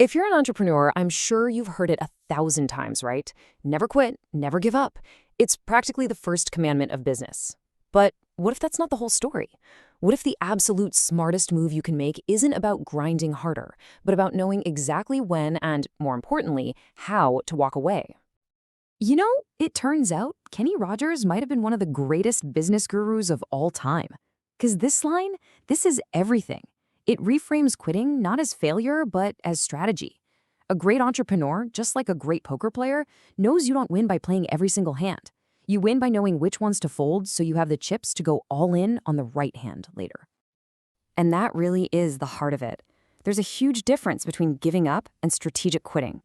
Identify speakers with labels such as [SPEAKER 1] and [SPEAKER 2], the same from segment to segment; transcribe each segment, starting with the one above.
[SPEAKER 1] If you're an entrepreneur, I'm sure you've heard it 1,000 times, right? Never quit, never give up. It's practically the first commandment of business. But what if that's not the whole story? What if the absolute smartest move you can make isn't about grinding harder, but about knowing exactly when and, more importantly, how to walk away? You know, it turns out Kenny Rogers might have been one of the greatest business gurus of all time. Because this is everything. It reframes quitting not as failure, but as strategy. A great entrepreneur, just like a great poker player, knows you don't win by playing every single hand. You win by knowing which ones to fold so you have the chips to go all in on the right hand later. And that really is the heart of it. There's a huge difference between giving up and strategic quitting.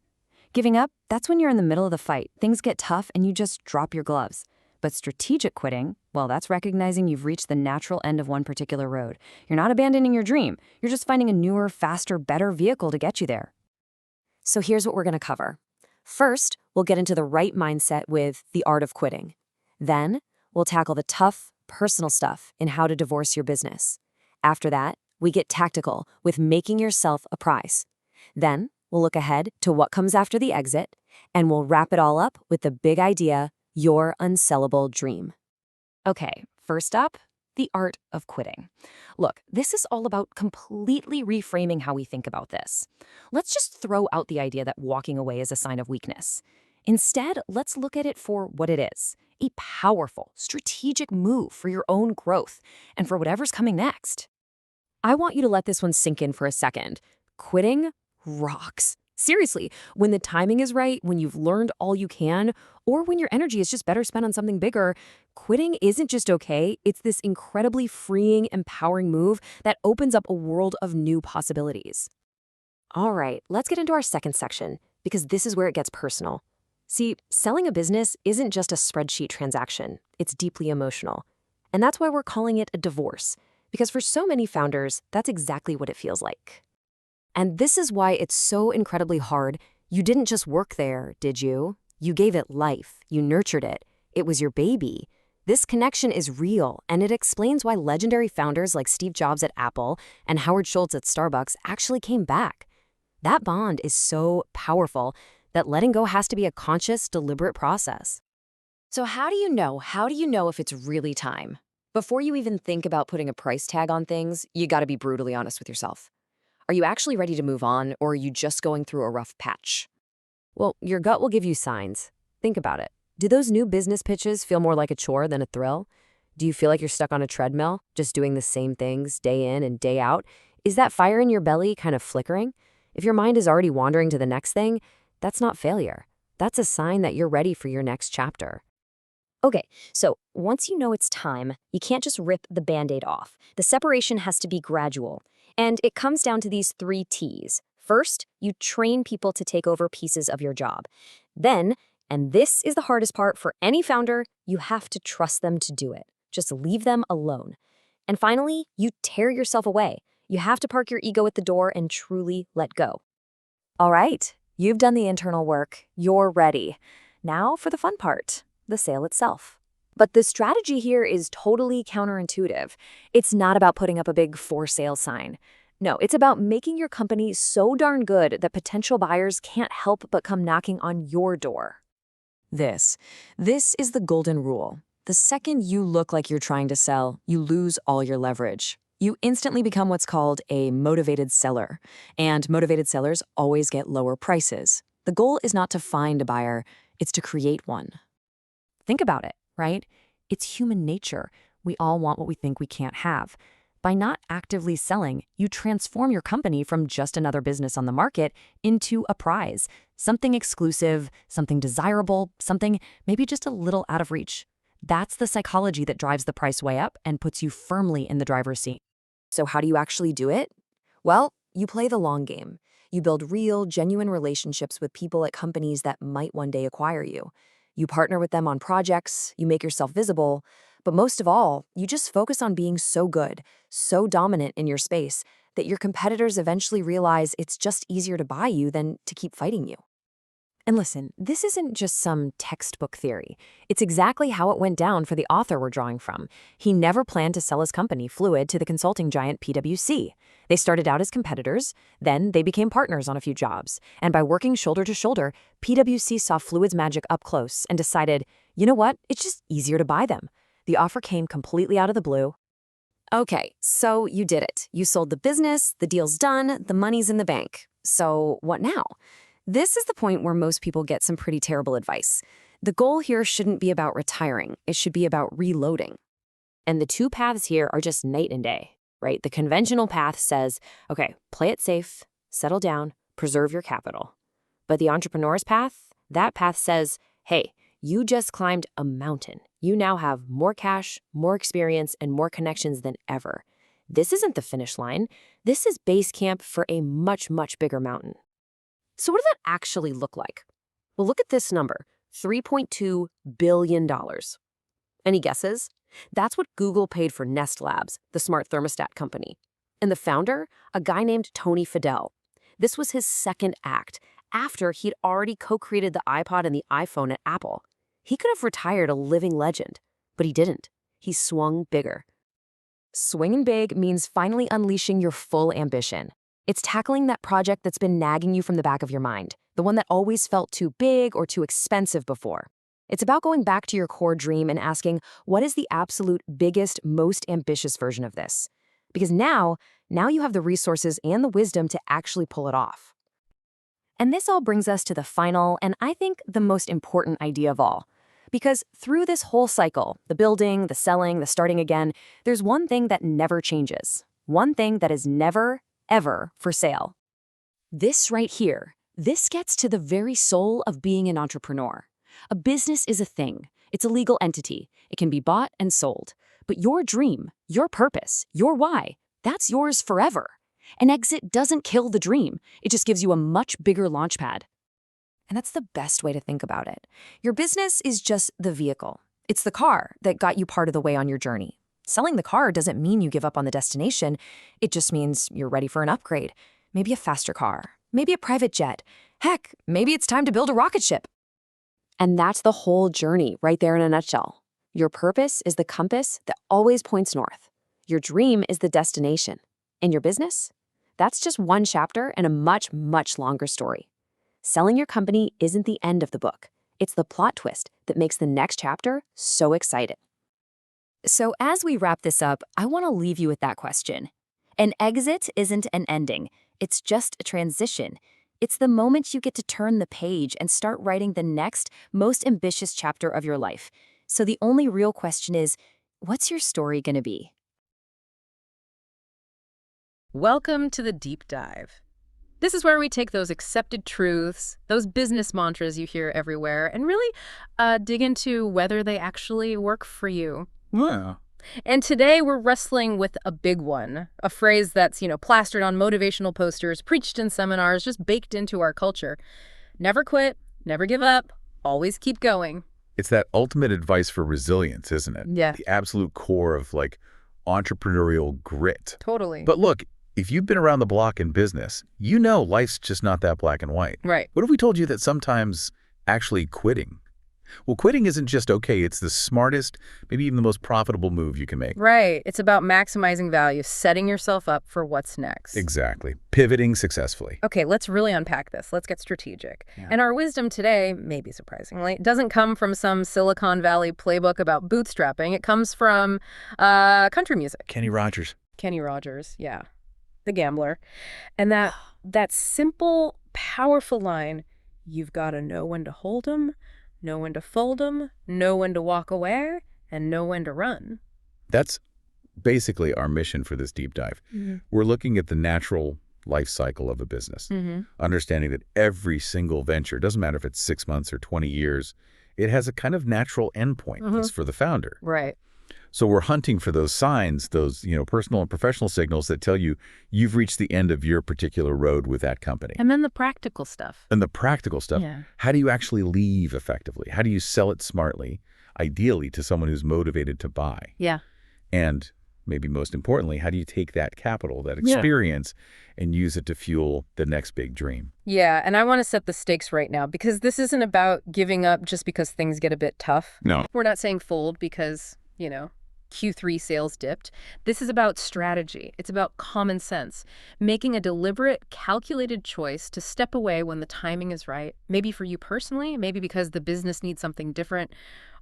[SPEAKER 1] Giving up, that's when you're in the middle of the fight. Things get tough and you just drop your gloves. But strategic quitting, well, that's recognizing you've reached the natural end of one particular road. You're not abandoning your dream. You're just finding a newer, faster, better vehicle to get you there. So here's what we're going to cover. First, we'll get into the right mindset with the art of quitting. Then, we'll tackle the tough, personal stuff in how to divorce your business. After that, we get tactical with making yourself a prize. Then, we'll look ahead to what comes after the exit, and we'll wrap it all up with the big idea, your unsellable dream. Okay, first up, the art of quitting. Look, this is all about completely reframing how we think about this. Let's just throw out the idea that walking away is a sign of weakness. Instead, let's look at it for what it is, a powerful, strategic move for your own growth and for whatever's coming next. I want you to let this one sink in for a second. Quitting rocks. Seriously, when the timing is right, when you've learned all you can, or when your energy is just better spent on something bigger, quitting isn't just okay, it's this incredibly freeing, empowering move that opens up a world of new possibilities. All right, let's get into our second section, because this is where it gets personal. See, selling a business isn't just a spreadsheet transaction, it's deeply emotional. And that's why we're calling it a divorce, because for so many founders, that's exactly what it feels like. And this is why it's so incredibly hard. You didn't just work there, did you? You gave it life. You nurtured it. It was your baby. This connection is real, and it explains why legendary founders like Steve Jobs at Apple and Howard Schultz at Starbucks actually came back. That bond is so powerful that letting go has to be a conscious, deliberate process. So how do you know? How do you know if it's really time? Before you even think about putting a price tag on things, you got to be brutally honest with yourself. Are you actually ready to move on, or are you just going through a rough patch? Well, your gut will give you signs. Think about it. Do those new business pitches feel more like a chore than a thrill? Do you feel like you're stuck on a treadmill, just doing the same things day in and day out? Is that fire in your belly kind of flickering? If your mind is already wandering to the next thing, that's not failure. That's a sign that you're ready for your next chapter.
[SPEAKER 2] Okay, so once you know it's time, you can't just rip the Band-Aid off. The separation has to be gradual. And it comes down to these 3 T's. First, you train people to take over pieces of your job. Then, and this is the hardest part for any founder, you have to trust them to do it. Just leave them alone. And finally, you tear yourself away. You have to park your ego at the door and truly let go. All right, you've done the internal work. You're ready. Now for the fun part, the sale itself. But the strategy here is totally counterintuitive. It's not about putting up a big for sale sign. No, it's about making your company so darn good that potential buyers can't help but come knocking on your door.
[SPEAKER 1] This is the golden rule. The second you look like you're trying to sell, you lose all your leverage. You instantly become what's called a motivated seller. And motivated sellers always get lower prices. The goal is not to find a buyer, it's to create one. Think about it, right? It's human nature. We all want what we think we can't have. By not actively selling, you transform your company from just another business on the market into a prize, something exclusive, something desirable, something maybe just a little out of reach. That's the psychology that drives the price way up and puts you firmly in the driver's seat. So how do you actually do it? Well, you play the long game. You build real, genuine relationships with people at companies that might one day acquire you. You partner with them on projects, you make yourself visible, but most of all, you just focus on being so good, so dominant in your space, that your competitors eventually realize it's just easier to buy you than to keep fighting you. And listen, this isn't just some textbook theory. It's exactly how it went down for the author we're drawing from. He never planned to sell his company, Fluid, to the consulting giant PwC. They started out as competitors, then they became partners on a few jobs. And by working shoulder to shoulder, PwC saw Fluid's magic up close and decided, you know what, it's just easier to buy them. The offer came completely out of the blue. Okay, so you did it. You sold the business, the deal's done, the money's in the bank. So what now? This is the point where most people get some pretty terrible advice. The goal here shouldn't be about retiring. It should be about reloading. And the two paths here are just night and day, right? The conventional path says, okay, play it safe, settle down, preserve your capital. But the entrepreneur's path, that path says, hey, you just climbed a mountain. You now have more cash, more experience, and more connections than ever. This isn't the finish line. This is base camp for a much, much bigger mountain. So what does that actually look like? Well, look at this number, $3.2 billion. Any guesses? That's what Google paid for Nest Labs, the smart thermostat company. And the founder, a guy named Tony Fadell. This was his second act, after he'd already co-created the iPod and the iPhone at Apple. He could have retired a living legend, but he didn't. He swung bigger. Swinging big means finally unleashing your full ambition. It's tackling that project that's been nagging you from the back of your mind, the one that always felt too big or too expensive before. It's about going back to your core dream and asking, what is the absolute biggest, most ambitious version of this? Because now you have the resources and the wisdom to actually pull it off. And this all brings us to the final, and I think the most important idea of all. Because through this whole cycle, the building, the selling, the starting again, there's one thing that never changes. One thing that is never, ever for sale. This right here, this gets to the very soul of being an entrepreneur. A business is a thing. It's a legal entity. It can be bought and sold. But your dream, your purpose, your why, that's yours forever. An exit doesn't kill the dream. It just gives you a much bigger launchpad. And that's the best way to think about it. Your business is just the vehicle. It's the car that got you part of the way on your journey. Selling the car doesn't mean you give up on the destination. It just means you're ready for an upgrade. Maybe a faster car, maybe a private jet. Heck, maybe it's time to build a rocket ship. And that's the whole journey right there in a nutshell. Your purpose is the compass that always points north. Your dream is the destination. And your business? That's just one chapter in a much, much longer story. Selling your company isn't the end of the book. It's the plot twist that makes the next chapter so exciting. So as we wrap this up, I want to leave you with that question. An exit isn't an ending. It's just a transition. It's the moment you get to turn the page and start writing the next, most ambitious chapter of your life. So the only real question is, what's your story going to be?
[SPEAKER 3] Welcome to the Deep Dive. This is where we take those accepted truths, those business mantras you hear everywhere, and really dig into whether they actually work for you.
[SPEAKER 4] Yeah.
[SPEAKER 3] And today we're wrestling with a big one, a phrase that's, plastered on motivational posters, preached in seminars, just baked into our culture. Never quit, never give up, always keep going.
[SPEAKER 4] It's that ultimate advice for resilience, isn't it?
[SPEAKER 3] Yeah.
[SPEAKER 4] The absolute core of entrepreneurial grit.
[SPEAKER 3] Totally.
[SPEAKER 4] But look, if you've been around the block in business, you know life's just not that black and white.
[SPEAKER 3] Right.
[SPEAKER 4] What if we told you that sometimes actually quitting? Well, quitting isn't just okay. It's the smartest, maybe even the most profitable move you can make.
[SPEAKER 3] Right. It's about maximizing value, setting yourself up for what's next.
[SPEAKER 4] Exactly. Pivoting successfully.
[SPEAKER 3] Okay, let's really unpack this. Let's get strategic.
[SPEAKER 4] Yeah.
[SPEAKER 3] And our wisdom today, maybe surprisingly, doesn't come from some Silicon Valley playbook about bootstrapping. It comes from country music.
[SPEAKER 4] Kenny Rogers.
[SPEAKER 3] Kenny Rogers, yeah. The gambler. And that simple, powerful line, you've got to know when to hold 'em, know when to fold 'em, know when to walk away, and know when to run.
[SPEAKER 4] That's basically our mission for this deep dive.
[SPEAKER 3] Mm-hmm.
[SPEAKER 4] We're looking at the natural life cycle of a business, understanding that every single venture, doesn't matter if it's 6 months or 20 years, it has a kind of natural endpoint, at least for the founder.
[SPEAKER 3] Right.
[SPEAKER 4] So we're hunting for those signs, those personal and professional signals that tell you you've reached the end of your particular road with that company.
[SPEAKER 3] And then the practical stuff.
[SPEAKER 4] And the practical stuff,
[SPEAKER 3] Yeah.
[SPEAKER 4] How do you actually leave effectively? How do you sell it smartly, ideally to someone who's motivated to buy?
[SPEAKER 3] Yeah.
[SPEAKER 4] And maybe most importantly, how do you take that capital, that
[SPEAKER 3] Yeah.
[SPEAKER 4] experience, and use it to fuel the next big dream?
[SPEAKER 3] Yeah, and I want to set the stakes right now because this isn't about giving up just because things get a bit tough.
[SPEAKER 4] No.
[SPEAKER 3] We're not saying fold because, Q3 sales dipped. This is about strategy. It's about common sense, making a deliberate, calculated choice to step away when the timing is right. Maybe for you personally, maybe because the business needs something different,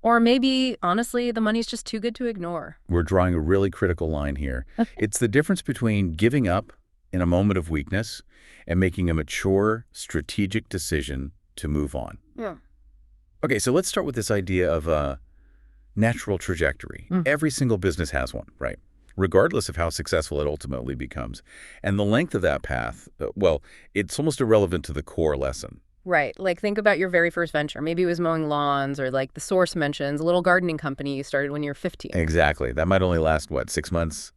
[SPEAKER 3] or maybe, honestly, the money's just too good to ignore.
[SPEAKER 4] We're drawing a really critical line here.
[SPEAKER 3] Okay.
[SPEAKER 4] It's the difference between giving up in a moment of weakness and making a mature, strategic decision to move on.
[SPEAKER 3] Yeah.
[SPEAKER 4] Okay, so let's start with this idea of a natural trajectory. Every single business has one, right? Regardless of how successful it ultimately becomes. And the length of that path, well, it's almost irrelevant to the core lesson.
[SPEAKER 3] Right. Like, think about your very first venture. Maybe it was mowing lawns, or like the source mentions, a little gardening company you started when you were 15.
[SPEAKER 4] Exactly. That might only last, 6 months,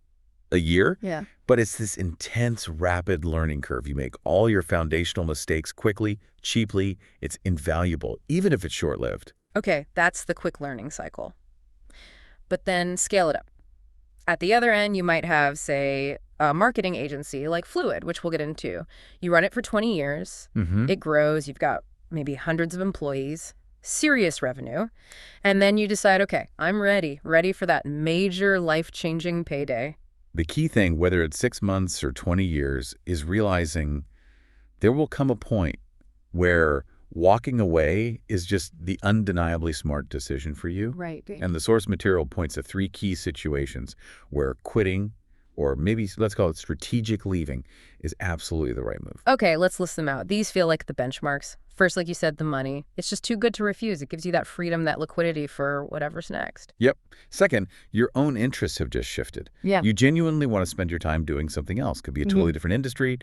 [SPEAKER 4] a year?
[SPEAKER 3] Yeah.
[SPEAKER 4] But it's this intense, rapid learning curve. You make all your foundational mistakes quickly, cheaply. It's invaluable, even if it's short-lived.
[SPEAKER 3] Okay, that's the quick learning cycle. But then scale it up. At the other end, you might have, say, a marketing agency like Fluid, which we'll get into. You run it for 20 years. It grows. You've got maybe hundreds of employees, serious revenue. And then you decide, okay, I'm ready for that major life-changing payday.
[SPEAKER 4] The key thing, whether it's 6 months or 20 years, is realizing there will come a point where walking away is just the undeniably smart decision for you.
[SPEAKER 3] Right.
[SPEAKER 4] And the source material points to 3 key situations where quitting, or maybe let's call it strategic leaving, is absolutely the right move.
[SPEAKER 3] Okay, let's list them out. These feel like the benchmarks. First, like you said, the money. It's just too good to refuse. It gives you that freedom, that liquidity for whatever's next.
[SPEAKER 4] Yep. Second, your own interests have just shifted.
[SPEAKER 3] Yeah.
[SPEAKER 4] You genuinely want to spend your time doing something else. Could be a totally different industry,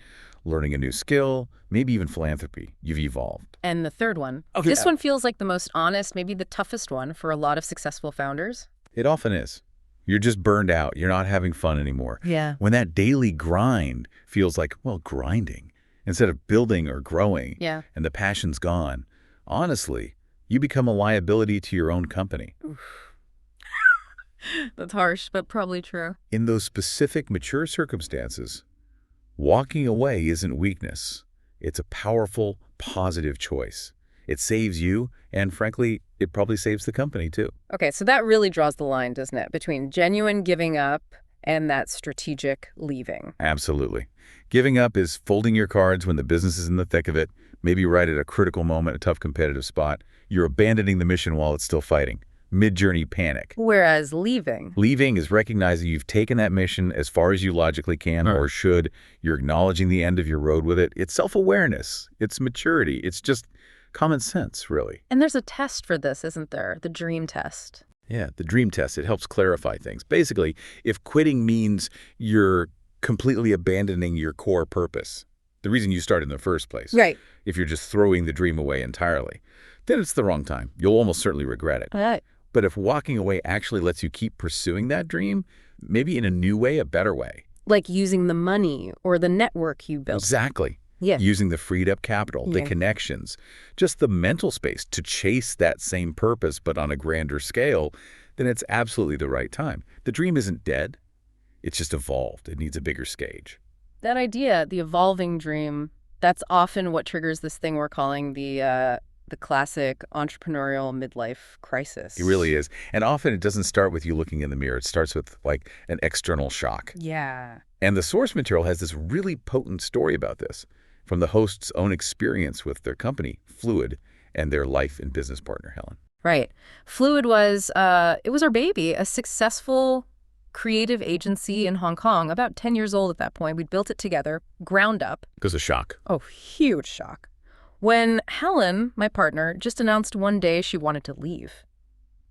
[SPEAKER 4] learning a new skill, maybe even philanthropy. You've evolved.
[SPEAKER 3] And the third one.
[SPEAKER 4] Okay.
[SPEAKER 3] This one feels like the most honest, maybe the toughest one for a lot of successful founders.
[SPEAKER 4] It often is. You're just burned out. You're not having fun anymore.
[SPEAKER 3] Yeah.
[SPEAKER 4] When that daily grind feels like, grinding, instead of building or growing,
[SPEAKER 3] Yeah.
[SPEAKER 4] and the passion's gone, honestly, you become a liability to your own company.
[SPEAKER 3] That's harsh, but probably true.
[SPEAKER 4] In those specific mature circumstances, walking away isn't weakness. It's a powerful, positive choice. It saves you, and frankly, it probably saves the company too.
[SPEAKER 3] Okay, so that really draws the line, doesn't it, between genuine giving up and that strategic leaving.
[SPEAKER 4] Absolutely. Giving up is folding your cards when the business is in the thick of it, maybe right at a critical moment, a tough competitive spot. You're abandoning the mission while it's still fighting. Mid-journey panic.
[SPEAKER 3] Whereas leaving.
[SPEAKER 4] Leaving is recognizing you've taken that mission as far as you logically can or should. You're acknowledging the end of your road with it. It's self-awareness. It's maturity. It's just common sense, really.
[SPEAKER 3] And there's a test for this, isn't there? The dream test.
[SPEAKER 4] Yeah, the dream test. It helps clarify things. Basically, if quitting means you're completely abandoning your core purpose, the reason you started in the first place.
[SPEAKER 3] Right.
[SPEAKER 4] If you're just throwing the dream away entirely, then it's the wrong time. You'll almost certainly regret it.
[SPEAKER 3] Right.
[SPEAKER 4] But if walking away actually lets you keep pursuing that dream, maybe in a new way, a better way.
[SPEAKER 3] Like using the money or the network you built.
[SPEAKER 4] Exactly.
[SPEAKER 3] Yeah.
[SPEAKER 4] Using the freed up capital, the connections, just the mental space to chase that same purpose but on a grander scale, then it's absolutely the right time. The dream isn't dead. It's just evolved. It needs a bigger stage.
[SPEAKER 3] That idea, the evolving dream, that's often what triggers this thing we're calling the classic entrepreneurial midlife crisis.
[SPEAKER 4] It really is. And often it doesn't start with you looking in the mirror. It starts with like an external shock.
[SPEAKER 3] Yeah.
[SPEAKER 4] And the source material has this really potent story about this from the host's own experience with their company, Fluid, and their life and business partner, Helen.
[SPEAKER 3] Right. Fluid was, it was our baby, a successful creative agency in Hong Kong, about 10 years old at that point. We'd built it together, ground up.
[SPEAKER 4] Because of shock.
[SPEAKER 3] Oh, huge shock. When Helen, my partner, just announced one day she wanted to leave.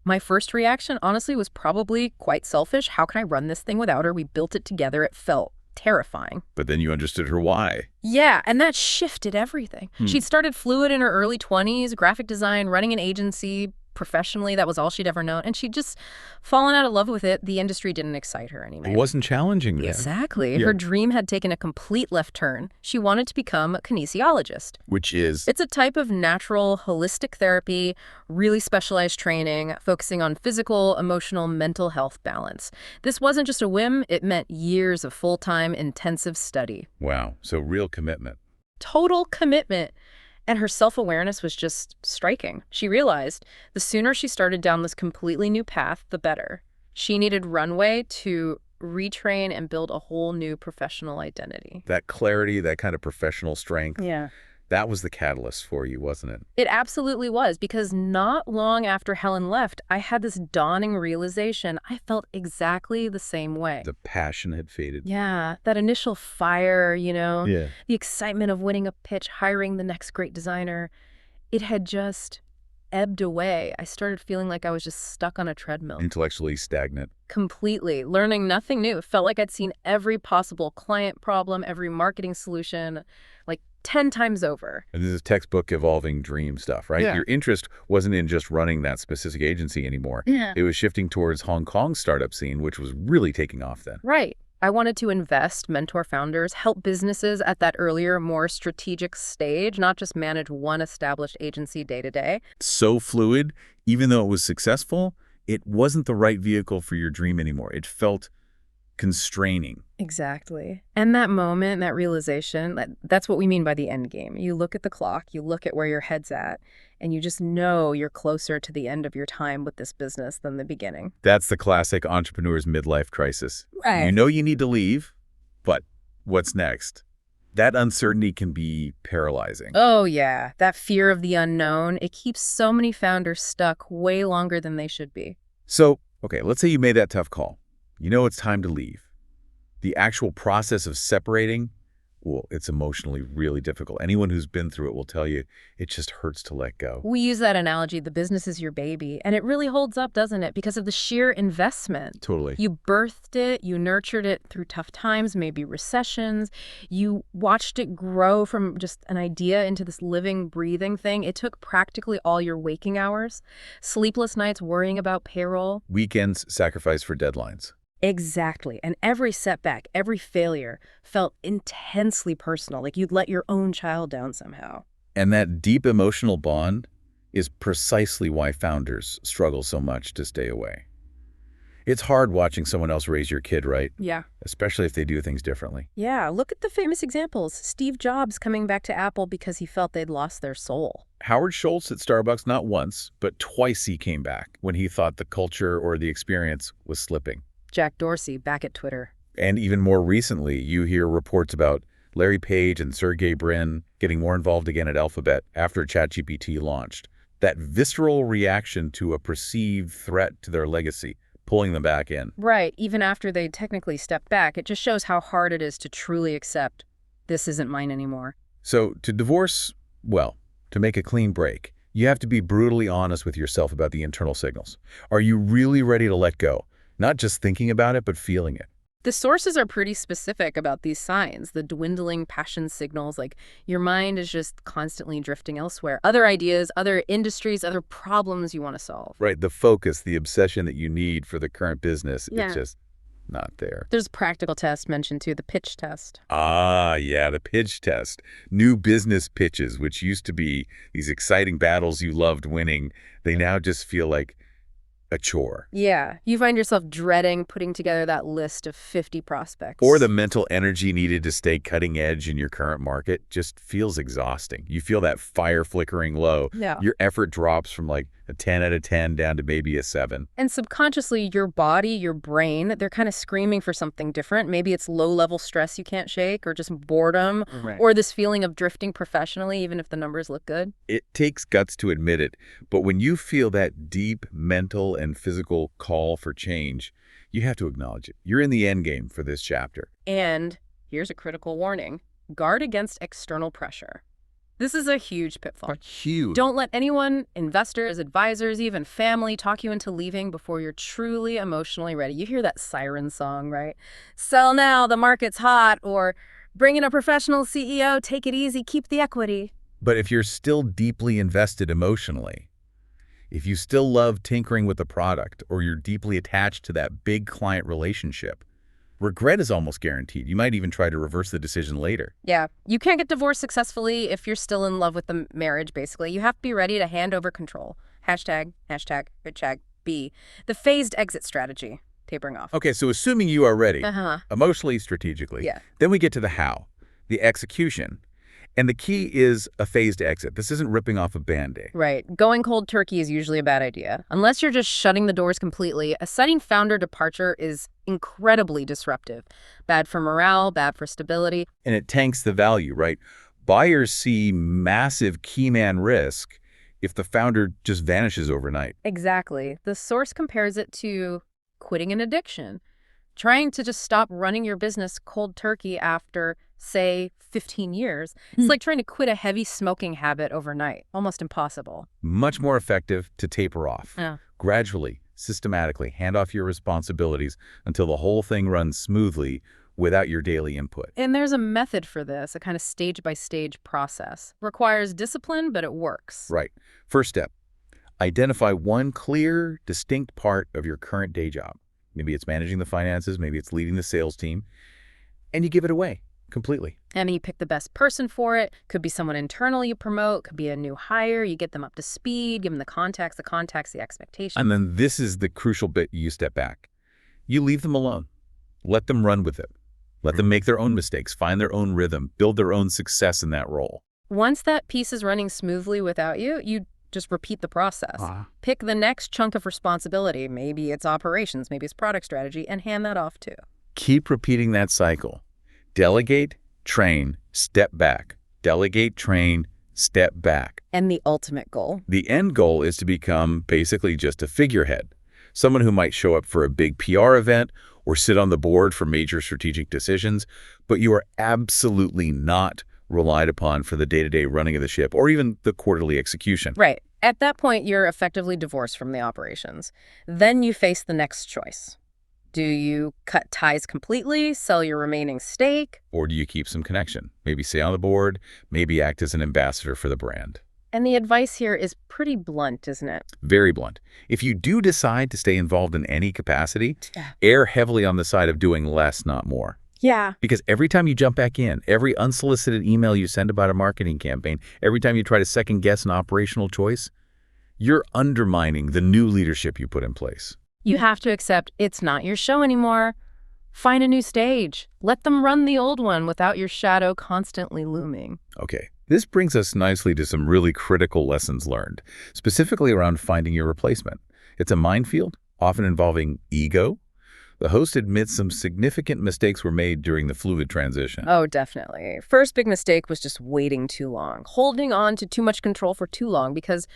[SPEAKER 3] My first reaction, honestly, was probably quite selfish. How can I run this thing without her? We built it together. It felt terrifying.
[SPEAKER 4] But then you understood her why.
[SPEAKER 3] Yeah, and that shifted everything. She'd started Fluid in her early 20s, graphic design, running an agency, professionally. That was all she'd ever known. And she'd just fallen out of love with it. The industry didn't excite her anymore.
[SPEAKER 4] It wasn't challenging then.
[SPEAKER 3] Exactly.
[SPEAKER 4] Yeah.
[SPEAKER 3] Her dream had taken a complete left turn. She wanted to become a kinesiologist.
[SPEAKER 4] Which is?
[SPEAKER 3] It's a type of natural, holistic therapy, really specialized training, focusing on physical, emotional, mental health balance. This wasn't just a whim. It meant years of full-time, intensive study.
[SPEAKER 4] Wow. So real commitment.
[SPEAKER 3] Total commitment. And her self-awareness was just striking. She realized the sooner she started down this completely new path, the better. She needed runway to retrain and build a whole new professional identity.
[SPEAKER 4] That clarity, that kind of professional strength.
[SPEAKER 3] Yeah.
[SPEAKER 4] That was the catalyst for you, wasn't it?
[SPEAKER 3] It absolutely was, because not long after Helen left, I had this dawning realization. I felt exactly the same way.
[SPEAKER 4] The passion had faded.
[SPEAKER 3] Yeah, that initial fire,
[SPEAKER 4] Yeah.
[SPEAKER 3] the excitement of winning a pitch, hiring the next great designer, it had just ebbed away. I started feeling like I was just stuck on a treadmill.
[SPEAKER 4] Intellectually stagnant.
[SPEAKER 3] Completely. Learning nothing new. It felt like I'd seen every possible client problem, every marketing solution, like 10 times over.
[SPEAKER 4] And this is textbook evolving dream stuff, right?
[SPEAKER 3] Yeah.
[SPEAKER 4] Your interest wasn't in just running that specific agency anymore.
[SPEAKER 3] Yeah.
[SPEAKER 4] It was shifting towards Hong Kong's startup scene, which was really taking off then.
[SPEAKER 3] Right. I wanted to invest, mentor founders, help businesses at that earlier, more strategic stage, not just manage one established agency day to day.
[SPEAKER 4] So fluid, even though it was successful, it wasn't the right vehicle for your dream anymore. It felt constraining.
[SPEAKER 3] Exactly. And that moment, that realization, that's what we mean by the end game. You look at the clock, you look at where your head's at, and you just know you're closer to the end of your time with this business than the beginning.
[SPEAKER 4] That's the classic entrepreneur's midlife crisis.
[SPEAKER 3] Right.
[SPEAKER 4] You know you need to leave, but what's next? That uncertainty can be paralyzing.
[SPEAKER 3] Oh, yeah. That fear of the unknown, it keeps so many founders stuck way longer than they should be.
[SPEAKER 4] So, okay, let's say you made that tough call. You know it's time to leave. The actual process of separating, well, it's emotionally really difficult. Anyone who's been through it will tell you it just hurts to let go.
[SPEAKER 3] We use that analogy, the business is your baby, and it really holds up, doesn't it? Because of the sheer investment.
[SPEAKER 4] Totally.
[SPEAKER 3] You birthed it, you nurtured it through tough times, maybe recessions. You watched it grow from just an idea into this living, breathing thing. It took practically all your waking hours, sleepless nights worrying about payroll.
[SPEAKER 4] Weekends sacrificed for deadlines.
[SPEAKER 3] Exactly. And every setback, every failure felt intensely personal, like you'd let your own child down somehow.
[SPEAKER 4] And that deep emotional bond is precisely why founders struggle so much to stay away. It's hard watching someone else raise your kid, right?
[SPEAKER 3] Yeah.
[SPEAKER 4] Especially if they do things differently.
[SPEAKER 3] Yeah, look at the famous examples. Steve Jobs coming back to Apple because he felt they'd lost their soul.
[SPEAKER 4] Howard Schultz at Starbucks, not once, but twice he came back when he thought the culture or the experience was slipping.
[SPEAKER 3] Jack Dorsey back at Twitter.
[SPEAKER 4] And even more recently, you hear reports about Larry Page and Sergey Brin getting more involved again at Alphabet after ChatGPT launched. That visceral reaction to a perceived threat to their legacy, pulling them back in.
[SPEAKER 3] Right, even after they technically stepped back, it just shows how hard it is to truly accept this isn't mine anymore.
[SPEAKER 4] So to divorce, well, to make a clean break, you have to be brutally honest with yourself about the internal signals. Are you really ready to let go? Not just thinking about it, but feeling it.
[SPEAKER 3] The sources are pretty specific about these signs, the dwindling passion signals, like your mind is just constantly drifting elsewhere. Other ideas, other industries, other problems you want to solve.
[SPEAKER 4] Right, the focus, the obsession that you need for the current business,
[SPEAKER 3] Yeah.
[SPEAKER 4] it's just not there.
[SPEAKER 3] There's a practical test mentioned too, the pitch test.
[SPEAKER 4] Ah, yeah, the pitch test. New business pitches, which used to be these exciting battles you loved winning, they now just feel like a chore.
[SPEAKER 3] Yeah, you find yourself dreading putting together that list of 50 prospects.
[SPEAKER 4] Or the mental energy needed to stay cutting edge in your current market just feels exhausting. You feel that fire flickering low.
[SPEAKER 3] Yeah.
[SPEAKER 4] Your effort drops from like a 10 out of 10 down to maybe a 7.
[SPEAKER 3] And subconsciously, your body, your brain, they're kind of screaming for something different. Maybe it's low-level stress you can't shake, or just boredom,
[SPEAKER 4] Right.
[SPEAKER 3] or this feeling of drifting professionally, even if the numbers look good.
[SPEAKER 4] It takes guts to admit it, but when you feel that deep mental and physical call for change, you have to acknowledge it. You're in the end game for this chapter.
[SPEAKER 3] And here's a critical warning. Guard against external pressure. This is a huge pitfall.
[SPEAKER 4] Huge.
[SPEAKER 3] Don't let anyone, investors, advisors, even family, talk you into leaving before you're truly emotionally ready. You hear that siren song, right? Sell now, the market's hot, or bring in a professional CEO, take it easy, keep the equity.
[SPEAKER 4] But if you're still deeply invested emotionally, If you still love tinkering with the product or you're deeply attached to that big client relationship, regret is almost guaranteed. You might even try to reverse the decision later.
[SPEAKER 3] Yeah, you can't get divorced successfully if you're still in love with the marriage, basically. You have to be ready to hand over control. Hashtag B. The phased exit strategy. Tapering off.
[SPEAKER 4] Okay, so assuming you are ready,
[SPEAKER 3] Uh-huh.
[SPEAKER 4] emotionally, strategically,
[SPEAKER 3] Yeah.
[SPEAKER 4] then we get to the how, the execution. And the key is a phased exit. This isn't ripping off a Band-Aid.
[SPEAKER 3] Right. Going cold turkey is usually a bad idea. Unless you're just shutting the doors completely, a sudden founder departure is incredibly disruptive. Bad for morale, bad for stability.
[SPEAKER 4] And it tanks the value, right? Buyers see massive key man risk if the founder just vanishes overnight.
[SPEAKER 3] Exactly. The source compares it to quitting an addiction. Trying to just stop running your business cold turkey after, say, 15 years. It's like trying to quit a heavy smoking habit overnight. Almost impossible.
[SPEAKER 4] Much more effective to taper off.
[SPEAKER 3] Yeah.
[SPEAKER 4] Gradually, systematically, hand off your responsibilities until the whole thing runs smoothly without your daily input.
[SPEAKER 3] And there's a method for this, a kind of stage-by-stage process. Requires discipline, but it works.
[SPEAKER 4] Right. First step, identify one clear, distinct part of your current day job. Maybe it's managing the finances, maybe it's leading the sales team, and you give it away completely.
[SPEAKER 3] And you pick the best person for it. Could be someone internal you promote, could be a new hire. You get them up to speed, give them the context, the expectations.
[SPEAKER 4] And then this is the crucial bit: you step back. You leave them alone. Let them run with it. Let them make their own mistakes, find their own rhythm, build their own success in that role.
[SPEAKER 3] Once that piece is running smoothly without you, you just repeat the process. Pick the next chunk of responsibility. Maybe it's operations, maybe it's product strategy, and hand that off too.
[SPEAKER 4] Keep repeating that cycle. Delegate, train, step back. Delegate, train, step back.
[SPEAKER 3] And the ultimate goal?
[SPEAKER 4] The end goal is to become basically just a figurehead, someone who might show up for a big PR event or sit on the board for major strategic decisions, but you are absolutely not relied upon for the day-to-day running of the ship or even the quarterly execution.
[SPEAKER 3] Right. At that point, you're effectively divorced from the operations. Then you face the next choice. Do you cut ties completely, sell your remaining stake?
[SPEAKER 4] Or do you keep some connection? Maybe stay on the board, maybe act as an ambassador for the brand.
[SPEAKER 3] And the advice here is pretty blunt, isn't it?
[SPEAKER 4] Very blunt. If you do decide to stay involved in any capacity, err heavily on the side of doing less, not more.
[SPEAKER 3] Yeah.
[SPEAKER 4] Because every time you jump back in, every unsolicited email you send about a marketing campaign, every time you try to second-guess an operational choice, you're undermining the new leadership you put in place.
[SPEAKER 3] You have to accept it's not your show anymore. Find a new stage. Let them run the old one without your shadow constantly looming.
[SPEAKER 4] Okay, this brings us nicely to some really critical lessons learned, specifically around finding your replacement. It's a minefield, often involving ego. The host admits some significant mistakes were made during the fluid transition.
[SPEAKER 3] Oh, definitely. First big mistake was just waiting too long, holding on to too much control for too long because,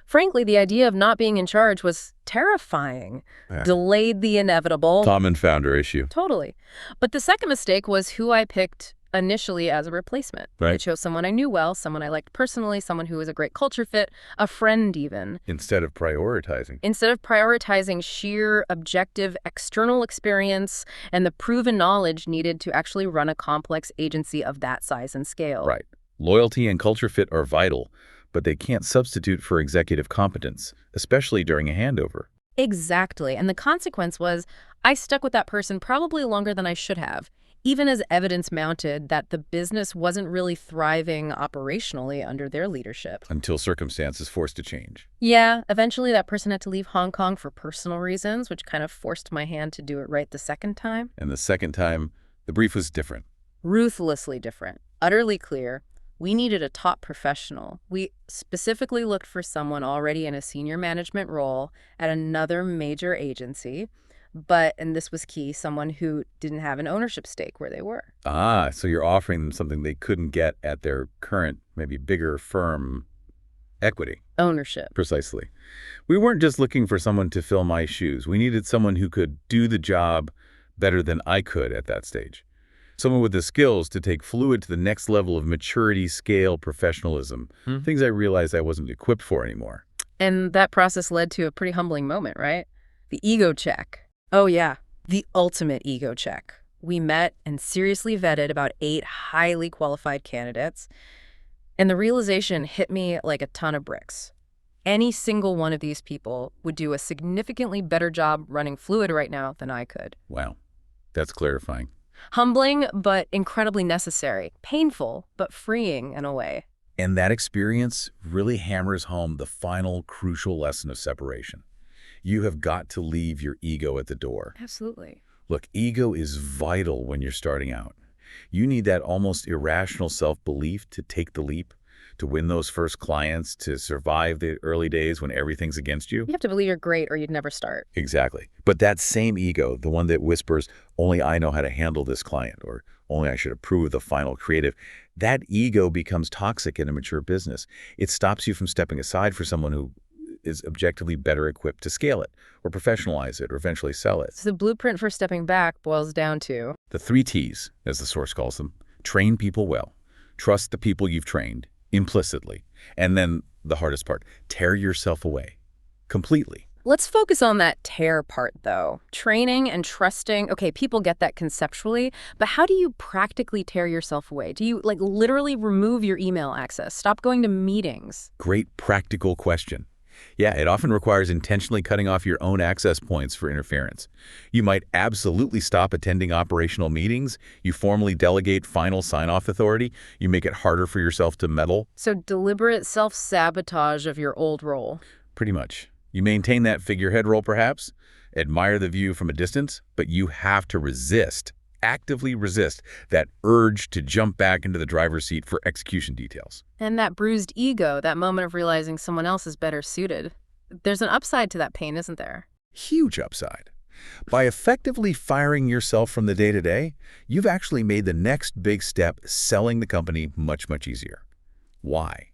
[SPEAKER 3] frankly, the idea of not being in charge was terrifying.
[SPEAKER 4] Yeah.
[SPEAKER 3] Delayed the inevitable.
[SPEAKER 4] Common founder issue.
[SPEAKER 3] Totally. But the second mistake was who I picked initially as a replacement.
[SPEAKER 4] Right.
[SPEAKER 3] I chose someone I knew well, someone I liked personally, someone who was a great culture fit, a friend even.
[SPEAKER 4] Instead of prioritizing.
[SPEAKER 3] Instead of prioritizing sheer, objective, external experience and the proven knowledge needed to actually run a complex agency of that size and scale.
[SPEAKER 4] Right. Loyalty and culture fit are vital, but they can't substitute for executive competence, especially during a handover.
[SPEAKER 3] Exactly. And the consequence was I stuck with that person probably longer than I should have, even as evidence mounted that the business wasn't really thriving operationally under their leadership.
[SPEAKER 4] Until circumstances forced to change.
[SPEAKER 3] Yeah, eventually that person had to leave Hong Kong for personal reasons, which kind of forced my hand to do it right the second time.
[SPEAKER 4] And the second time, the brief was different.
[SPEAKER 3] Ruthlessly different, utterly clear. We needed a top professional. We specifically looked for someone already in a senior management role at another major agency, but, and this was key, someone who didn't have an ownership stake where they were.
[SPEAKER 4] Ah, so you're offering them something they couldn't get at their current, maybe bigger firm equity.
[SPEAKER 3] Ownership.
[SPEAKER 4] Precisely. We weren't just looking for someone to fill my shoes. We needed someone who could do the job better than I could at that stage. Someone with the skills to take Fluid to the next level of maturity, scale, professionalism. Things I realized I wasn't equipped for anymore.
[SPEAKER 3] And that process led to a pretty humbling moment, right? The ego check. Oh yeah, the ultimate ego check. We met and seriously vetted about 8 highly qualified candidates, and the realization hit me like a ton of bricks. any single one of these people would do a significantly better job running Fluid right now than I could.
[SPEAKER 4] Wow, that's clarifying.
[SPEAKER 3] Humbling, but incredibly necessary. Painful, but freeing in a way.
[SPEAKER 4] And that experience really hammers home the final crucial lesson of separation. You have got to leave your ego at the door.
[SPEAKER 3] Absolutely.
[SPEAKER 4] Look, ego is vital when you're starting out. You need that almost irrational self-belief to take the leap, to win those first clients, to survive the early days when everything's against you.
[SPEAKER 3] You have to believe you're great or you'd never start.
[SPEAKER 4] Exactly. But that same ego, the one that whispers, only I know how to handle this client, or only I should approve the final creative, that ego becomes toxic in a mature business. It stops you from stepping aside for someone who is objectively better equipped to scale it, or professionalize it, or eventually sell it.
[SPEAKER 3] So the blueprint for stepping back boils down to
[SPEAKER 4] The 3 T's, as the source calls them. Train people well. Trust the people you've trained, implicitly. And then the hardest part, tear yourself away. Completely.
[SPEAKER 3] Let's focus on that tear part, though. Training and trusting. Okay, people get that conceptually, but how do you practically tear yourself away? Do you, literally remove your email access? Stop going to meetings?
[SPEAKER 4] Great practical question. Yeah, it often requires intentionally cutting off your own access points for interference. You might absolutely stop attending operational meetings. You formally delegate final sign-off authority. You make it harder for yourself to meddle.
[SPEAKER 3] So deliberate self-sabotage of your old role.
[SPEAKER 4] Pretty much. You maintain that figurehead role, perhaps, admire the view from a distance, but you have to resist, actively resist, that urge to jump back into the driver's seat for execution details.
[SPEAKER 3] And that bruised ego, that moment of realizing someone else is better suited. There's an upside to that pain, isn't there?
[SPEAKER 4] Huge upside. By effectively firing yourself from the day-to-day, you've actually made the next big step, selling the company, much, much easier. Why?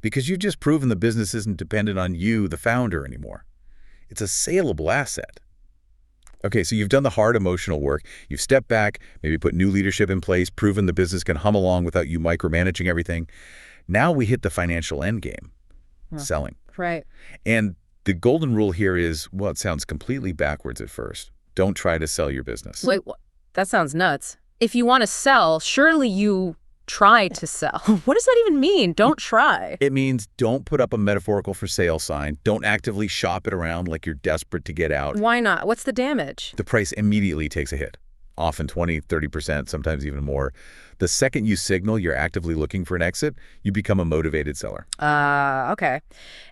[SPEAKER 4] Because you've just proven the business isn't dependent on you, the founder, anymore. It's a saleable asset. Okay, so you've done the hard emotional work. You've stepped back, maybe put new leadership in place, proven the business can hum along without you micromanaging everything. Now we hit the financial end game, selling.
[SPEAKER 3] Right.
[SPEAKER 4] And the golden rule here is, well, it sounds completely backwards at first. Don't try to sell your business.
[SPEAKER 3] Wait, that sounds nuts. If you want to sell, surely you try to sell. What does that even mean? Don't try.
[SPEAKER 4] It means don't put up a metaphorical for sale sign. Don't actively shop it around like you're desperate to get out.
[SPEAKER 3] Why not? What's the damage?
[SPEAKER 4] The price immediately takes a hit, often 20, 30%, sometimes even more. The second you signal you're actively looking for an exit, you become a motivated seller.
[SPEAKER 3] Okay.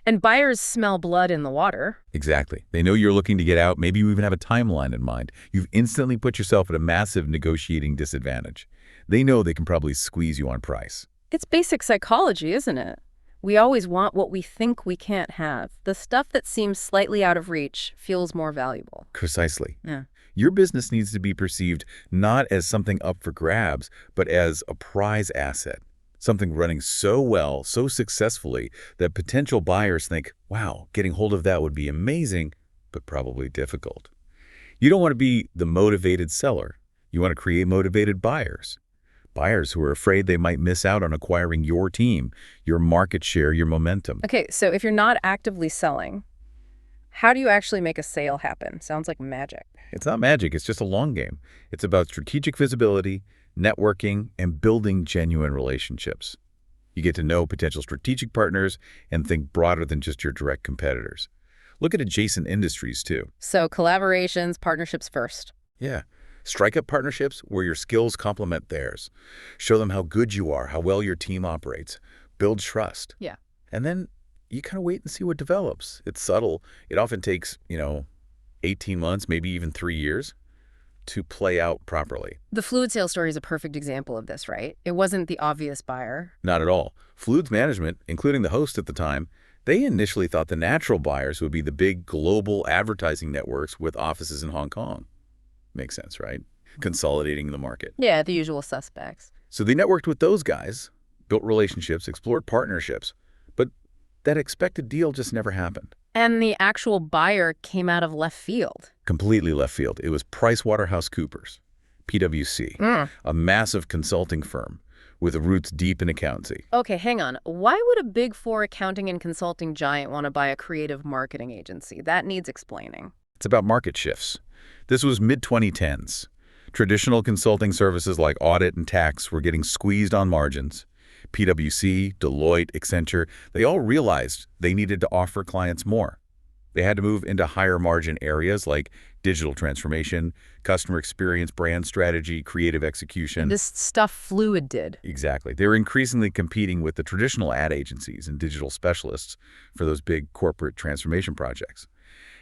[SPEAKER 3] And buyers smell blood in the water.
[SPEAKER 4] Exactly. They know you're looking to get out. Maybe you even have a timeline in mind. You've instantly put yourself at a massive negotiating disadvantage. They know they can probably squeeze you on price.
[SPEAKER 3] It's basic psychology, isn't it? We always want what we think we can't have. The stuff that seems slightly out of reach feels more valuable.
[SPEAKER 4] Precisely.
[SPEAKER 3] Yeah.
[SPEAKER 4] Your business needs to be perceived not as something up for grabs, but as a prize asset. Something running so well, so successfully, that potential buyers think, wow, getting hold of that would be amazing, but probably difficult. You don't want to be the motivated seller. You want to create motivated buyers. Buyers who are afraid they might miss out on acquiring your team, your market share, your momentum.
[SPEAKER 3] Okay, so if you're not actively selling, how do you actually make a sale happen? Sounds like magic.
[SPEAKER 4] It's not magic, it's just a long game. It's about strategic visibility, networking, and building genuine relationships. You get to know potential strategic partners and think broader than just your direct competitors. Look at adjacent industries, too.
[SPEAKER 3] So collaborations, partnerships first.
[SPEAKER 4] Yeah. Strike up partnerships where your skills complement theirs. Show them how good you are, how well your team operates. Build trust.
[SPEAKER 3] Yeah.
[SPEAKER 4] And then you kind of wait and see what develops. It's subtle. It often takes, 18 months, maybe even 3 years to play out properly.
[SPEAKER 3] The Fluid sales story is a perfect example of this, right? It wasn't the obvious buyer.
[SPEAKER 4] Not at all. Fluid's management, including the host at the time, they initially thought the natural buyers would be the big global advertising networks with offices in Hong Kong. Makes sense, right? Consolidating the market.
[SPEAKER 3] Yeah, the usual suspects.
[SPEAKER 4] So they networked with those guys, built relationships, explored partnerships, but that expected deal just never happened.
[SPEAKER 3] And the actual buyer came out of left field.
[SPEAKER 4] Completely left field. It was PricewaterhouseCoopers, PwC, a massive consulting firm with roots deep in accountancy.
[SPEAKER 3] Okay, hang on. Why would a Big Four accounting and consulting giant want to buy a creative marketing agency? That needs explaining.
[SPEAKER 4] It's about market shifts. This was mid-2010s. Traditional consulting services like audit and tax were getting squeezed on margins. PwC, Deloitte, Accenture, they all realized they needed to offer clients more. They had to move into higher margin areas like digital transformation, customer experience, brand strategy, creative execution.
[SPEAKER 3] This stuff Fluid did.
[SPEAKER 4] Exactly. They were increasingly competing with the traditional ad agencies and digital specialists for those big corporate transformation projects.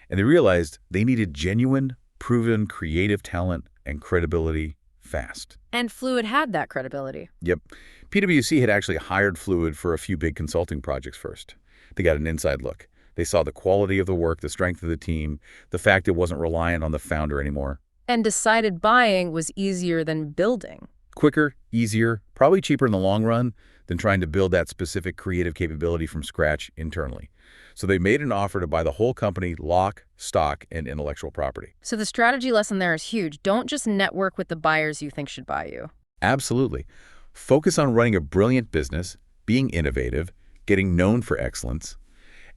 [SPEAKER 4] And they realized they needed genuine, proven creative talent and credibility fast.
[SPEAKER 3] And Fluid had that credibility.
[SPEAKER 4] Yep. PwC had actually hired Fluid for a few big consulting projects first. They got an inside look. They saw the quality of the work, the strength of the team, the fact it wasn't reliant on the founder anymore.
[SPEAKER 3] And decided buying was easier than building.
[SPEAKER 4] Quicker, easier, probably cheaper in the long run than trying to build that specific creative capability from scratch internally. So they made an offer to buy the whole company, lock, stock, and intellectual property.
[SPEAKER 3] So the strategy lesson there is huge. Don't just network with the buyers you think should buy you.
[SPEAKER 4] Absolutely. Focus on running a brilliant business, being innovative, getting known for excellence,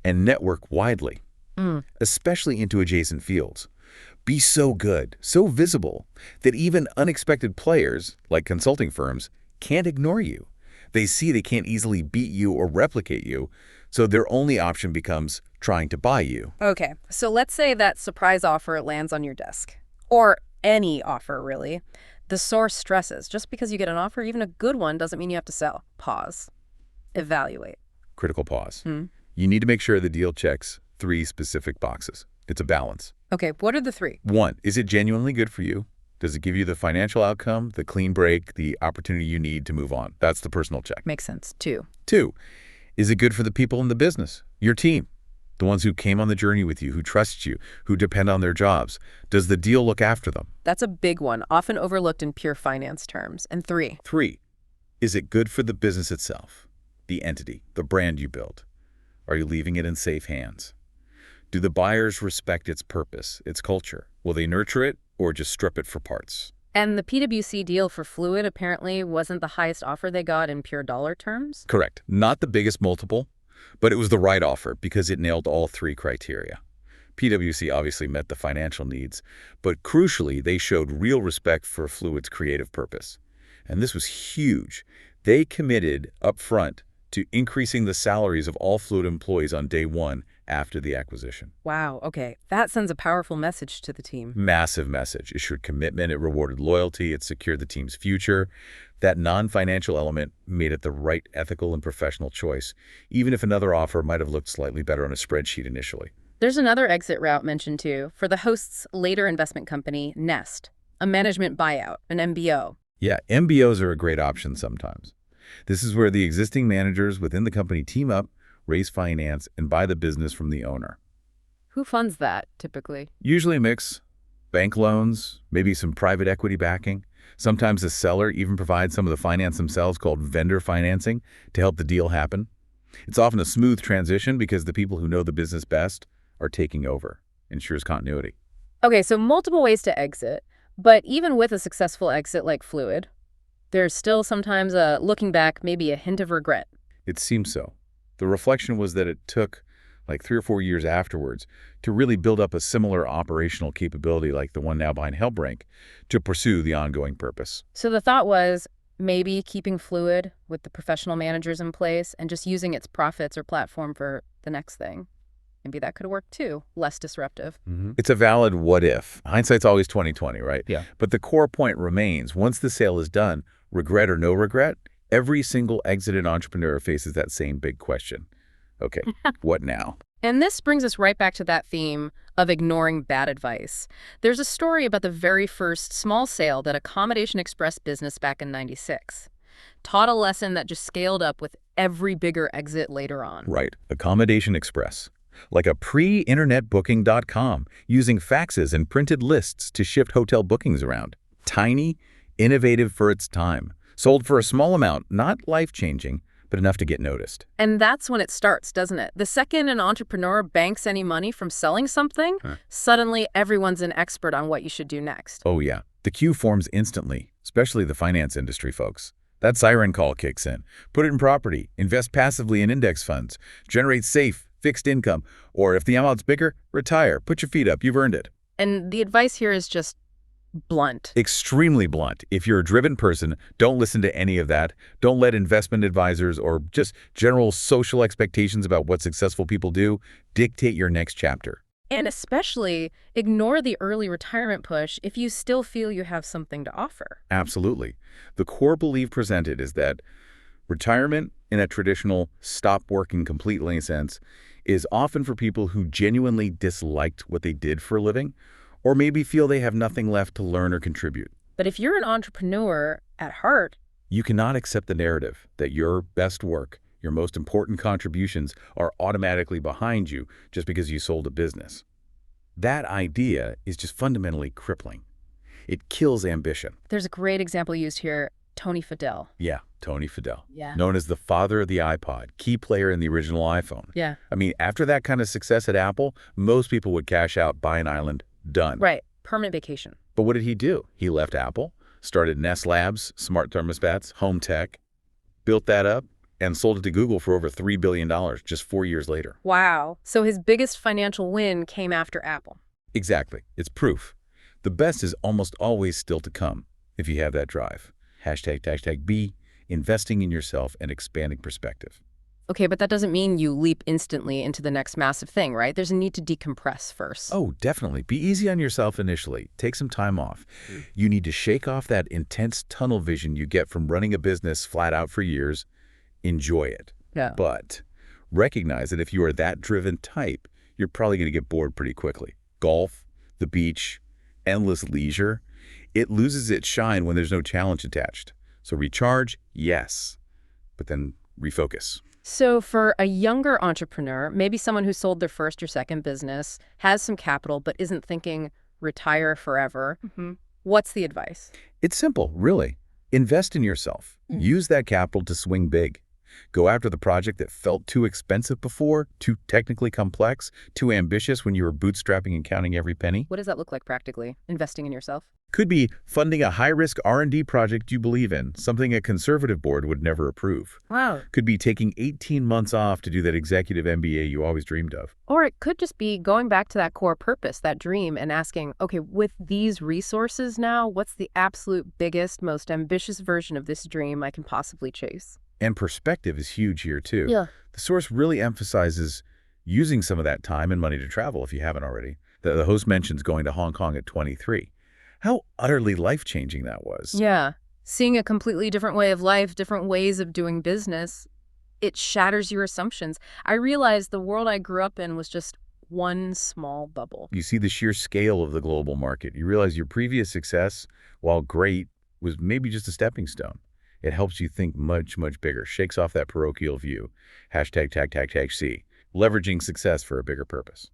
[SPEAKER 4] and network widely, especially into adjacent fields. Be so good, so visible, that even unexpected players, like consulting firms, can't ignore you. They see they can't easily beat you or replicate you, so their only option becomes trying to buy you.
[SPEAKER 3] Okay, so let's say that surprise offer lands on your desk. Or any offer, really. The source stresses. Just because you get an offer, even a good one, doesn't mean you have to sell. Pause. Evaluate.
[SPEAKER 4] Critical pause. You need to make sure the deal checks 3 specific boxes. It's a balance.
[SPEAKER 3] Okay, what are the 3?
[SPEAKER 4] 1, is it genuinely good for you? Does it give you the financial outcome, the clean break, the opportunity you need to move on? That's the personal check.
[SPEAKER 3] Makes sense. 2.
[SPEAKER 4] 2, is it good for the people in the business, your team, the ones who came on the journey with you, who trust you, who depend on their jobs? Does the deal look after them?
[SPEAKER 3] That's a big one, often overlooked in pure finance terms. And 3.
[SPEAKER 4] 3, is it good for the business itself, the entity, the brand you built? Are you leaving it in safe hands? Do the buyers respect its purpose, its culture? Will they nurture it or just strip it for parts?
[SPEAKER 3] And the PwC deal for Fluid apparently wasn't the highest offer they got in pure dollar terms?
[SPEAKER 4] Correct. Not the biggest multiple, but it was the right offer because it nailed all 3 criteria. PwC obviously met the financial needs, but crucially, they showed real respect for Fluid's creative purpose. And this was huge. They committed upfront to increasing the salaries of all Fluid employees on day 1 after the acquisition.
[SPEAKER 3] Wow, okay. That sends a powerful message to the team.
[SPEAKER 4] Massive message. It showed commitment, it rewarded loyalty, it secured the team's future. That non-financial element made it the right ethical and professional choice, even if another offer might have looked slightly better on a spreadsheet initially.
[SPEAKER 3] There's another exit route mentioned too, for the host's later investment company, Nest, a management buyout, an MBO.
[SPEAKER 4] Yeah, MBOs are a great option sometimes. This is where the existing managers within the company team up, raise finance, and buy the business from the owner.
[SPEAKER 3] Who funds that, typically?
[SPEAKER 4] Usually a mix. Bank loans, maybe some private equity backing. Sometimes the seller even provides some of the finance themselves, called vendor financing, to help the deal happen. It's often a smooth transition because the people who know the business best are taking over. Ensures continuity.
[SPEAKER 3] Okay, so multiple ways to exit, but even with a successful exit like Fluid, there's still sometimes looking back, maybe a hint of regret.
[SPEAKER 4] It seems so. The reflection was that it took like 3 or 4 years afterwards to really build up a similar operational capability like the one now behind HelpRank to pursue the ongoing purpose.
[SPEAKER 3] So the thought was maybe keeping Fluid with the professional managers in place and just using its profits or platform for the next thing. Maybe that could work too, less disruptive.
[SPEAKER 4] It's a valid what if. Hindsight's always 20/20, right?
[SPEAKER 3] Yeah.
[SPEAKER 4] But the core point remains, once the sale is done, regret or no regret, every single exited entrepreneur faces that same big question. Okay, what now?
[SPEAKER 3] And this brings us right back to that theme of ignoring bad advice. There's a story about the very first small sale that Accommodation Express business back in '96 taught a lesson that just scaled up with every bigger exit later on.
[SPEAKER 4] Right, Accommodation Express. Like a pre-internetbooking.com, using faxes and printed lists to shift hotel bookings around. Tiny, innovative for its time. Sold for a small amount, not life-changing, but enough to get noticed.
[SPEAKER 3] And that's when it starts, doesn't it? The second an entrepreneur banks any money from selling something, suddenly everyone's an expert on what you should do next.
[SPEAKER 4] Oh yeah, the queue forms instantly, especially the finance industry folks. That siren call kicks in. Put it in property, invest passively in index funds, generate safe, fixed income, or if the amount's bigger, retire. Put your feet up, you've earned it.
[SPEAKER 3] And the advice here is just blunt.
[SPEAKER 4] Extremely blunt. If you're a driven person, don't listen to any of that. Don't let investment advisors or just general social expectations about what successful people do dictate your next chapter.
[SPEAKER 3] And especially ignore the early retirement push if you still feel you have something to offer.
[SPEAKER 4] Absolutely. The core belief presented is that retirement, in a traditional stop working completely sense, is often for people who genuinely disliked what they did for a living, or maybe feel they have nothing left to learn or contribute.
[SPEAKER 3] But if you're an entrepreneur at heart,
[SPEAKER 4] You cannot accept the narrative that your best work, your most important contributions, are automatically behind you just because you sold a business. That idea is just fundamentally crippling. It kills ambition.
[SPEAKER 3] there's a great example used here, Tony Fadell.
[SPEAKER 4] Yeah, Tony Fadell.
[SPEAKER 3] Yeah.
[SPEAKER 4] Known as the father of the iPod, key player in the original iPhone.
[SPEAKER 3] Yeah.
[SPEAKER 4] I mean, after that kind of success at Apple, most people would cash out, buy an island, done.
[SPEAKER 3] Right. Permanent vacation.
[SPEAKER 4] But what did he do? He left Apple, started Nest Labs, smart thermostats, home tech, built that up, and sold it to Google for over $3 billion just 4 years later.
[SPEAKER 3] Wow. So his biggest financial win came after Apple.
[SPEAKER 4] Exactly. It's proof. The best is almost always still to come if you have that drive. #B, investing in yourself and expanding perspective.
[SPEAKER 3] Okay, but that doesn't mean you leap instantly into the next massive thing, right? There's a need to decompress first.
[SPEAKER 4] Oh, definitely. Be easy on yourself initially. Take some time off. You need to shake off that intense tunnel vision you get from running a business flat out for years. Enjoy it.
[SPEAKER 3] Yeah.
[SPEAKER 4] But recognize that if you are that driven type, you're probably going to get bored pretty quickly. Golf, the beach, endless leisure, it loses its shine when there's no challenge attached. So recharge, yes, but then refocus.
[SPEAKER 3] So for a younger entrepreneur, maybe someone who sold their first or second business, has some capital, but isn't thinking retire forever, what's the advice?
[SPEAKER 4] It's simple, really. Invest in yourself. Use that capital to swing big. Go after the project that felt too expensive before, too technically complex, too ambitious when you were bootstrapping and counting every penny.
[SPEAKER 3] What does that look like practically? Investing in yourself?
[SPEAKER 4] Could be funding a high-risk R&D project you believe in, something a conservative board would never approve.
[SPEAKER 3] Wow.
[SPEAKER 4] Could be taking 18 months off to do that executive MBA you always dreamed of.
[SPEAKER 3] Or it could just be going back to that core purpose, that dream, and asking, okay, with these resources now, what's the absolute biggest, most ambitious version of this dream I can possibly chase?
[SPEAKER 4] And perspective is huge here, too.
[SPEAKER 3] Yeah.
[SPEAKER 4] The source really emphasizes using some of that time and money to travel if you haven't already. The host mentions going to Hong Kong at 23. How utterly life-changing that was.
[SPEAKER 3] Yeah. Seeing a completely different way of life, different ways of doing business, it shatters your assumptions. I realized the world I grew up in was just one small bubble.
[SPEAKER 4] You see the sheer scale of the global market. You realize your previous success, while great, was maybe just a stepping stone. It helps you think much, much bigger, shakes off that parochial view. #C. Leveraging success for a bigger purpose.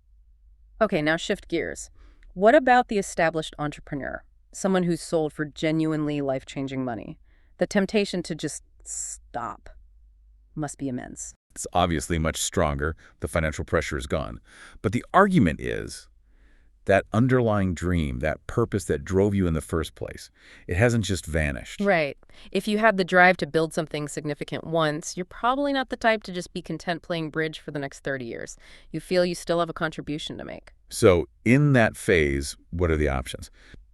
[SPEAKER 3] Okay, now shift gears. What about the established entrepreneur? Someone who's sold for genuinely life-changing money. The temptation to just stop must be immense.
[SPEAKER 4] It's obviously much stronger. The financial pressure is gone. But the argument is that underlying dream, that purpose that drove you in the first place, it hasn't just vanished.
[SPEAKER 3] Right. If you had the drive to build something significant once, you're probably not the type to just be content playing bridge for the next 30 years. You feel you still have a contribution to make.
[SPEAKER 4] So in that phase, what are the options?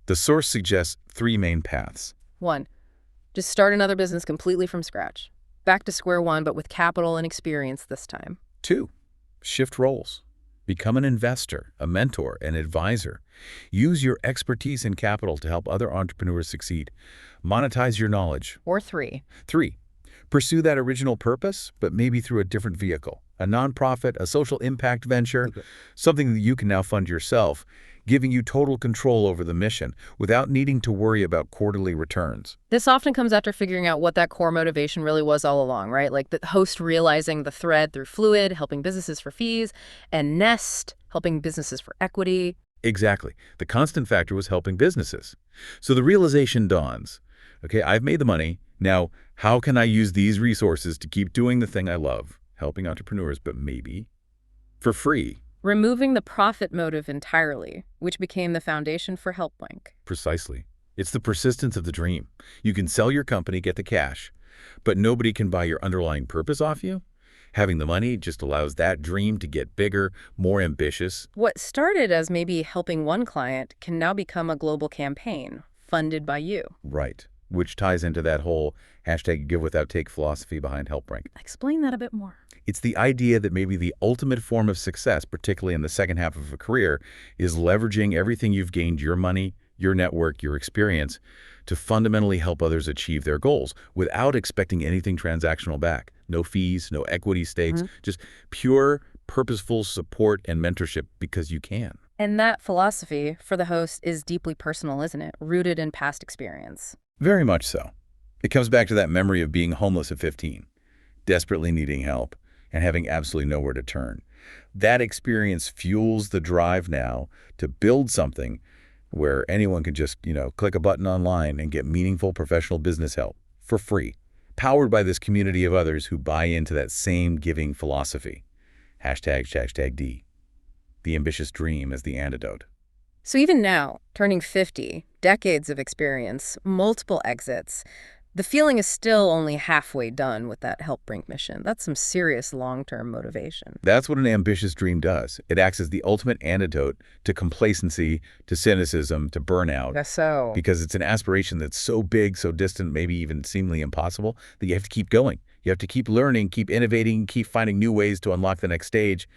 [SPEAKER 4] The source suggests 3 main paths.
[SPEAKER 3] 1, just start another business completely from scratch. Back to square one, but with capital and experience this time.
[SPEAKER 4] 2, shift roles. Become an investor, a mentor, an advisor. Use your expertise and capital to help other entrepreneurs succeed. Monetize your knowledge.
[SPEAKER 3] Or 3,
[SPEAKER 4] 3, pursue that original purpose, but maybe through a different vehicle. A nonprofit, a social impact venture, something that you can now fund yourself, giving you total control over the mission without needing to worry about quarterly returns.
[SPEAKER 3] This often comes after figuring out what that core motivation really was all along, right? Like the host realizing the thread through Fluid, helping businesses for fees, and Nest, helping businesses for equity.
[SPEAKER 4] Exactly. The constant factor was helping businesses. So the realization dawns, okay, I've made the money. Now, how can I use these resources to keep doing the thing I love, helping entrepreneurs, but maybe for free?
[SPEAKER 3] Removing the profit motive entirely, which became the foundation for HelpLink.
[SPEAKER 4] Precisely. It's the persistence of the dream. You can sell your company, get the cash, but nobody can buy your underlying purpose off you. Having the money just allows that dream to get bigger, more ambitious.
[SPEAKER 3] What started as maybe helping one client can now become a global campaign funded by you.
[SPEAKER 4] Right. Which ties into that whole hashtag give without take philosophy behind HelpRank.
[SPEAKER 3] Explain that a bit more.
[SPEAKER 4] It's the idea that maybe the ultimate form of success, particularly in the second half of a career, is leveraging everything you've gained, your money, your network, your experience, to fundamentally help others achieve their goals without expecting anything transactional back. No fees, no equity stakes, just pure, purposeful support and mentorship because you can.
[SPEAKER 3] And that philosophy for the host is deeply personal, isn't it? Rooted in past experience.
[SPEAKER 4] Very much so. It comes back to that memory of being homeless at 15, desperately needing help, and having absolutely nowhere to turn. That experience fuels the drive now to build something where anyone can just, click a button online and get meaningful professional business help for free, powered by this community of others who buy into that same giving philosophy. Hashtag D. The ambitious dream as the antidote.
[SPEAKER 3] So even now, turning 50, decades of experience, multiple exits, the feeling is still only halfway done with that HelpRank mission. That's some serious long-term motivation.
[SPEAKER 4] That's what an ambitious dream does. It acts as the ultimate antidote to complacency, to cynicism, to burnout.
[SPEAKER 3] Guess so.
[SPEAKER 4] Because it's an aspiration that's so big, so distant, maybe even seemingly impossible, that you have to keep going. You have to keep learning, keep innovating, keep finding new ways to unlock the next stage.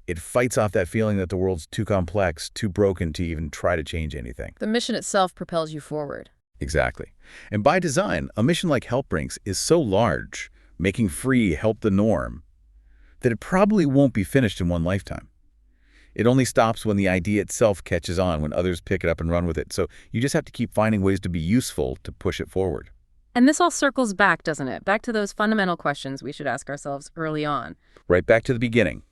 [SPEAKER 4] It fights off that feeling that the world's too complex, too broken to even try to change anything.
[SPEAKER 3] The mission itself propels you forward.
[SPEAKER 4] Exactly. And by design, a mission like HelpRank's is so large, making free help the norm, that it probably won't be finished in one lifetime. It only stops when the idea itself catches on, when others pick it up and run with it. So you just have to keep finding ways to be useful to push it forward.
[SPEAKER 3] And this all circles back, doesn't it? Back to those fundamental questions we should ask ourselves early on.
[SPEAKER 4] Right back to the beginning.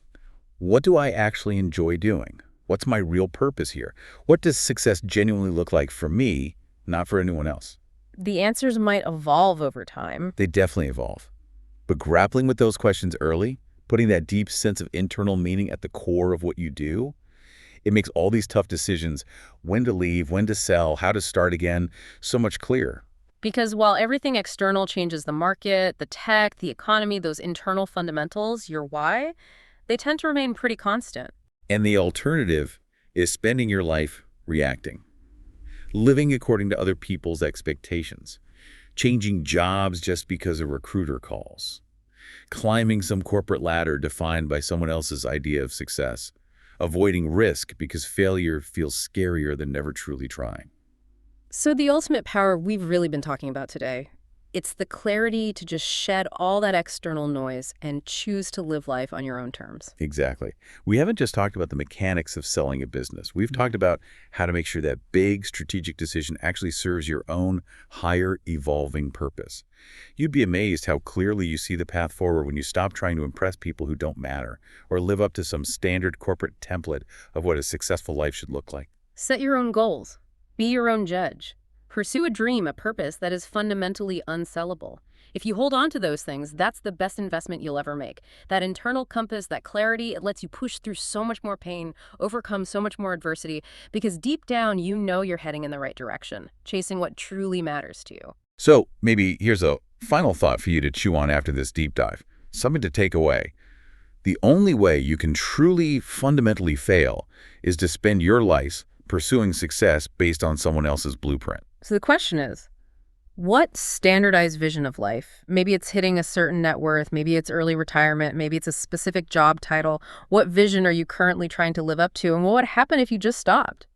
[SPEAKER 4] What do I actually enjoy doing? What's my real purpose here? What does success genuinely look like for me, not for anyone else?
[SPEAKER 3] The answers might evolve over time.
[SPEAKER 4] They definitely evolve. But grappling with those questions early, putting that deep sense of internal meaning at the core of what you do, it makes all these tough decisions, when to leave, when to sell, how to start again, so much clearer.
[SPEAKER 3] Because while everything external changes the market, the tech, the economy, those internal fundamentals, your why, they tend to remain pretty constant.
[SPEAKER 4] And the alternative is spending your life reacting, living according to other people's expectations, changing jobs just because a recruiter calls, climbing some corporate ladder defined by someone else's idea of success, avoiding risk because failure feels scarier than never truly trying.
[SPEAKER 3] So the ultimate power we've really been talking about today, it's the clarity to just shed all that external noise and choose to live life on your own terms.
[SPEAKER 4] Exactly. We haven't just talked about the mechanics of selling a business. We've talked about how to make sure that big strategic decision actually serves your own higher evolving purpose. You'd be amazed how clearly you see the path forward when you stop trying to impress people who don't matter or live up to some standard corporate template of what a successful life should look like.
[SPEAKER 3] Set your own goals. Be your own judge. Pursue a dream, a purpose that is fundamentally unsellable. If you hold on to those things, that's the best investment you'll ever make. That internal compass, that clarity, it lets you push through so much more pain, overcome so much more adversity, because deep down, you know you're heading in the right direction, chasing what truly matters to you.
[SPEAKER 4] So maybe here's a final thought for you to chew on after this deep dive, something to take away. The only way you can truly fundamentally fail is to spend your life pursuing success based on someone else's blueprint.
[SPEAKER 3] So the question is, what standardized vision of life, maybe it's hitting a certain net worth, maybe it's early retirement, maybe it's a specific job title, what vision are you currently trying to live up to, and what would happen if you just stopped?